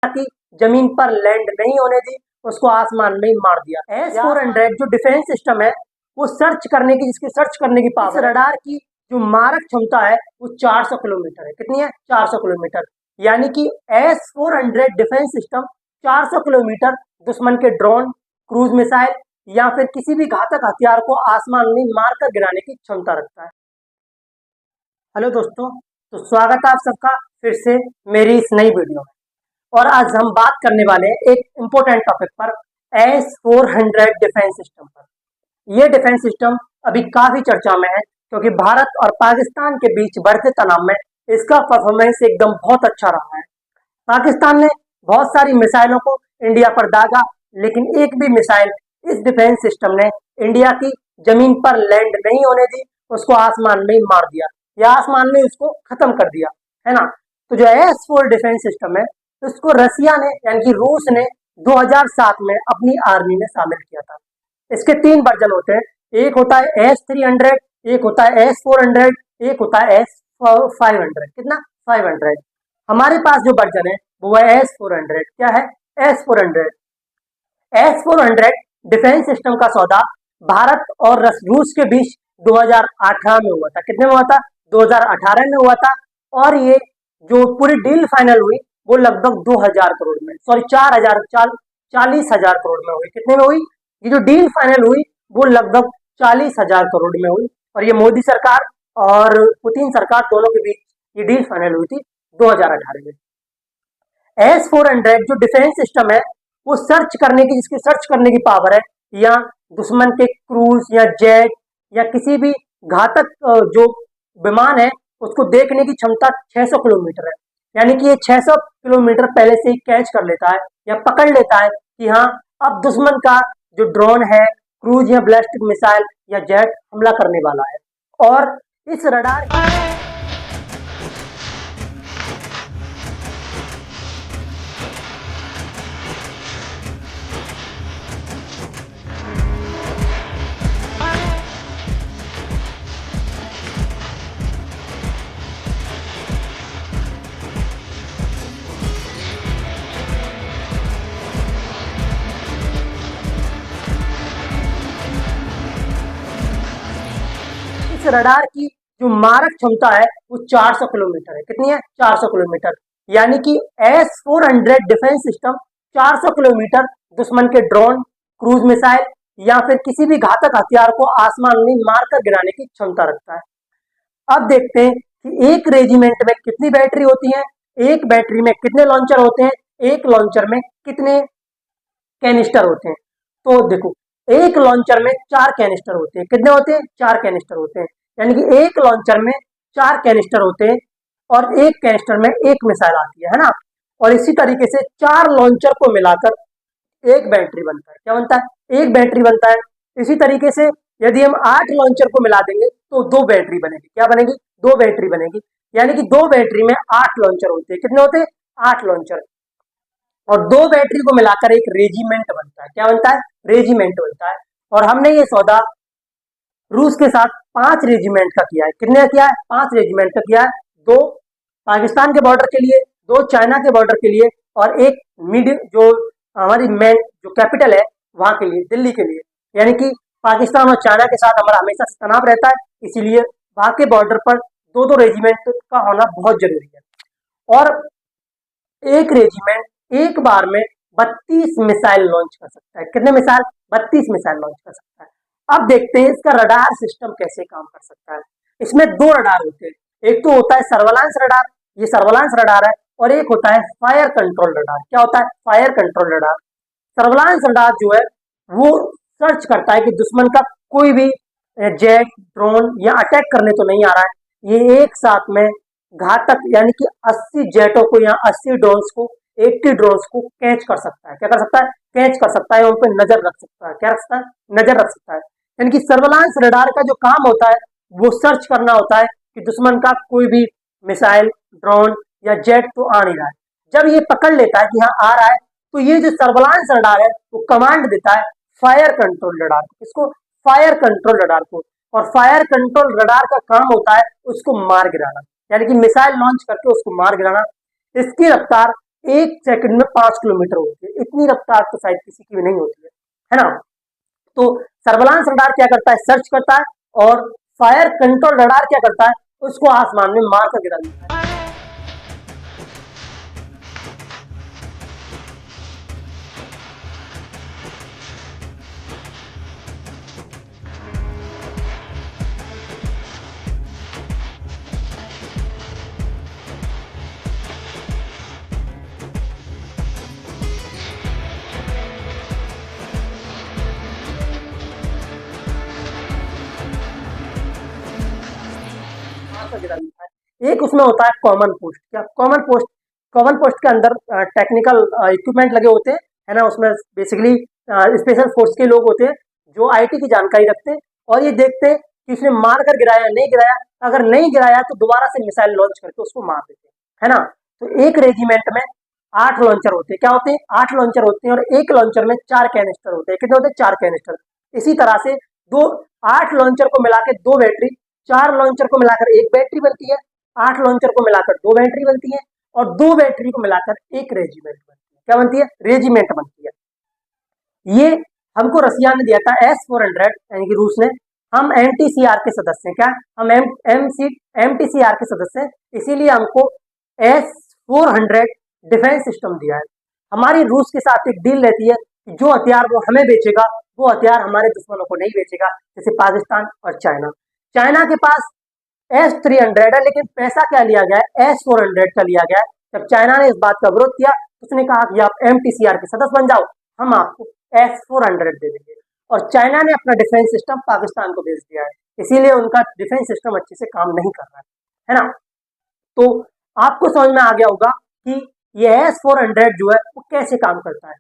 की जमीन पर लैंड नहीं होने दी, उसको आसमान में ही मार दिया। S-400 जो डिफेंस सिस्टम है वो सर्च करने की, जिसकी सर्च करने की पावर, रडार की जो मारक क्षमता है वो 400 किलोमीटर है। कितनी है? 400 किलोमीटर। यानी कि S-400 डिफेंस सिस्टम 400 किलोमीटर दुश्मन के ड्रोन, क्रूज मिसाइल या फिर किसी भी घातक हथियार को आसमान में मारकर गिराने की क्षमता रखता है। हेलो दोस्तों, तो स्वागत है आप सबका फिर से मेरी इस नई वीडियो में। और आज हम बात करने वाले हैं एक इम्पोर्टेंट टॉपिक पर, S-400 डिफेंस सिस्टम पर। यह डिफेंस सिस्टम अभी काफी चर्चा में है क्योंकि भारत और पाकिस्तान के बीच बढ़ते तनाव में इसका परफॉर्मेंस एकदम बहुत अच्छा रहा है। पाकिस्तान ने बहुत सारी मिसाइलों को इंडिया पर दागा, लेकिन एक भी मिसाइल इस डिफेंस सिस्टम ने इंडिया की जमीन पर लैंड नहीं होने दी, उसको आसमान में ही मार दिया या आसमान में उसको खत्म कर दिया, है ना। तो जो S-4 डिफेंस सिस्टम है उसको रसिया ने यानी कि रूस ने 2007 में अपनी आर्मी में शामिल किया था। इसके 3 वर्जन होते हैं, एक होता है S-300, एक होता है S-400, एक होता है S-500। कितना? 500। हमारे पास जो वर्जन है वो है S-400। क्या है? S-400। S-400 डिफेंस सिस्टम का सौदा भारत और रूस के बीच 2018 में हुआ था। कितने में हुआ था? 2018 में हुआ था। और ये जो पूरी डील फाइनल हुई वो लगभग 2000 करोड़ में, सॉरी 40,000 करोड़ में हुई। कितने में हुई? ये जो डील फाइनल हुई वो लगभग 40,000 करोड़ में हुई। और ये मोदी सरकार और पुतिन सरकार दोनों के बीच ये डील फाइनल हुई थी 2018 में। S-400 जो डिफेंस सिस्टम है वो सर्च करने की, जिसकी सर्च करने की पावर है, या दुश्मन के क्रूज या जेट या किसी भी घातक जो विमान है उसको देखने की क्षमता 600 किलोमीटर है। यानी कि ये 600 किलोमीटर पहले से ही कैच कर लेता है या पकड़ लेता है कि हाँ, अब दुश्मन का जो ड्रोन है, क्रूज या बैलिस्टिक मिसाइल या जेट हमला करने वाला है। और इस रडार रडार की जो मारक क्षमता है वो 400 किलोमीटर है। कितनी है? 400 किलोमीटर। यानी कि S-400 डिफेंस सिस्टम 400 किलोमीटर दुश्मन के ड्रोन, क्रूज मिसाइल या फिर किसी भी घातक हथियार को आसमान में मारकर गिराने की क्षमता रखता है। अब देखते हैं कि एक रेजिमेंट में कितनी बैटरी होती है, एक बैटरी में कितने लॉन्चर होते हैं, एक लॉन्चर में कितने कैनिस्टर होते हैं। तो देखो, एक लॉन्चर में 4 कैनिस्टर होते हैं। कितने होते हैं? 4 कैनिस्टर होते हैं। यानी कि एक लॉन्चर में 4 कैनिस्टर होते हैं और एक कैनिस्टर में एक मिसाइल आती है ना। और इसी तरीके से 4 लॉन्चर को मिलाकर एक बैटरी बनता है। क्या बनता है? एक बैटरी बनता है। इसी तरीके से यदि हम 8 लॉन्चर को मिला देंगे तो 2 बैटरी बनेगी। क्या बनेगी? 2 बैटरी बनेगी। यानी कि 2 बैटरी में 8 लॉन्चर होते हैं। कितने होते हैं? 8 लॉन्चर। और 2 बैटरी को मिलाकर एक रेजिमेंट बनता है। क्या बनता है? रेजिमेंट बनता है। और हमने ये सौदा रूस के साथ 5 रेजिमेंट का किया है। कितने का किया है? 5 रेजिमेंट का किया है। 2 पाकिस्तान के बॉर्डर के लिए, 2 चाइना के बॉर्डर के लिए और एक मिड जो हमारी मेन जो कैपिटल है वहां के लिए, दिल्ली के लिए। यानी कि पाकिस्तान और चाइना के साथ हमारा हमेशा से तनाव रहता है, इसीलिए वहां के बॉर्डर पर 2-2 रेजिमेंट का होना बहुत जरूरी है। और एक रेजिमेंट एक बार में 32 मिसाइल लॉन्च कर सकता है। कितने मिसाइल? 32 मिसाइल लॉन्च कर सकता है। अब देखते हैं इसका रडार सिस्टम कैसे काम कर सकता है। इसमें 2 रडार होते हैं, एक तो होता है सर्वेलांस रडार, ये सर्वेलांस रडार है, और एक होता है फायर कंट्रोल रडार। क्या होता है? Fire control radar. Surveillance radar जो है वो सर्च करता है कि दुश्मन का कोई भी जेट, ड्रोन या अटैक करने तो नहीं आ रहा है। ये एक साथ में घातक यानी कि 80 जेटों को या 80 ड्रोन्स को, 80 ड्रोन्स को कैच कर सकता है। क्या कर सकता है? कैच कर सकता है, उन पर नजर रख सकता है। क्या रख सकता है? नजर रख सकता है। यानी कि सर्वेलांस रडार का जो काम होता है वो सर्च करना होता है कि दुश्मन का कोई भी मिसाइल, ड्रोन या जेट तो आ नहीं रहा है। जब ये पकड़ लेता है कि हाँ आ रहा है, तो ये जो सर्वेलांस रडार है वो कमांड देता है फायर कंट्रोल रडार को। इसको फायर कंट्रोल रडार को। और फायर कंट्रोल रडार का काम होता है उसको मार गिराना, यानी कि मिसाइल लॉन्च करके उसको मार गिराना। इसकी रफ्तार 1 सेकंड में 5 किलोमीटर होती है। इतनी रफ्तार तो शायद किसी की भी नहीं होती है ना। तो सर्विलांस रडार क्या करता है, सर्च करता है, और फायर कंट्रोल रडार क्या करता है, उसको आसमान में मार कर गिरा देता है। गिरा देता है। एक उसमें होता है कॉमन पोस्ट। क्या कॉमन पोस्ट, कॉमन पोस्ट के अंदर टेक्निकल इक्विपमेंट लगे होते हैं, है ना। उसमें बेसिकली स्पेशल फोर्स के लोग होते हैं जो आईटी की जानकारी रखते हैं, और ये देखते हैं कि उसने मार कर गिराया नहीं गिराया। अगर नहीं गिराया तो दोबारा से मिसाइल लॉन्च करके उसको मार देते हैं, है ना। तो एक रेजिमेंट में 8 लॉन्चर होते हैं। क्या होते हैं, 8 लॉन्चर होते हैं, और एक लॉन्चर में 4 कैनिस्टर होते हैं। कितने होते हैं, 4 कैनिस्टर। इसी तरह से दो 8 लॉन्चर को मिला के 2 बैटरी, 4 लॉन्चर को मिलाकर 1 बैटरी बनती है, 8 लॉन्चर को मिलाकर 2 बैटरी बनती है, और 2 बैटरी को मिलाकर 1 रेजिमेंट बनती है। क्या बनती है, रेजिमेंट बनती है। ये हमको रसिया ने दिया था S-400, यानी कि रूस ने। हम MTCR के सदस्य हैं। क्या हम MTCR के सदस्य हैं, इसीलिए हमको S-400 डिफेंस सिस्टम दिया है। हमारी रूस के साथ एक डील रहती है कि जो हथियार वो हमें बेचेगा, वो हथियार हमारे दुश्मनों को नहीं बेचेगा, जैसे पाकिस्तान और चाइना। चाइना के पास S-300 है, लेकिन पैसा क्या लिया गया है, S-400 का लिया गया है। जब चाइना ने इस बात का विरोध किया, उसने कहा कि आप MTCR के सदस्य बन जाओ, हम आपको S-400 दे देंगे। और चाइना ने अपना डिफेंस सिस्टम पाकिस्तान को भेज दिया है, इसीलिए उनका डिफेंस सिस्टम अच्छे से काम नहीं कर रहा है ना। तो आपको समझ में आ गया होगा कि ये S-400 जो है वो कैसे काम करता है।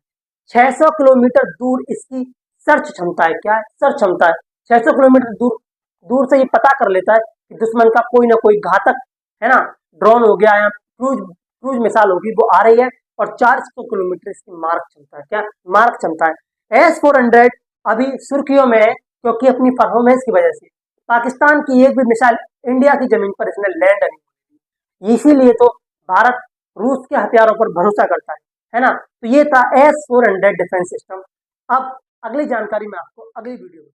600 किलोमीटर दूर इसकी सर्च क्षमता है। क्या है, सर्च क्षमता है। 600 किलोमीटर दूर दूर से ये पता कर लेता है कि दुश्मन का कोई ना कोई घातक, है ना, ड्रोन हो गया या क्रूज मिसाइल होगी, वो आ रही है। और 400 किलोमीटर इसकी मार्क क्षमता है। क्या मार्क क्षमता है। S-400 अभी सुर्खियों में है, क्योंकि अपनी परफॉर्मेंस की वजह से पाकिस्तान की एक भी मिसाइल इंडिया की जमीन पर इसने लैंड नहीं की, इसीलिए तो भारत रूस के हथियारों पर भरोसा करता है ना। तो ये था S-400 डिफेंस सिस्टम। अब अगली जानकारी मैं आपको अगली वीडियो में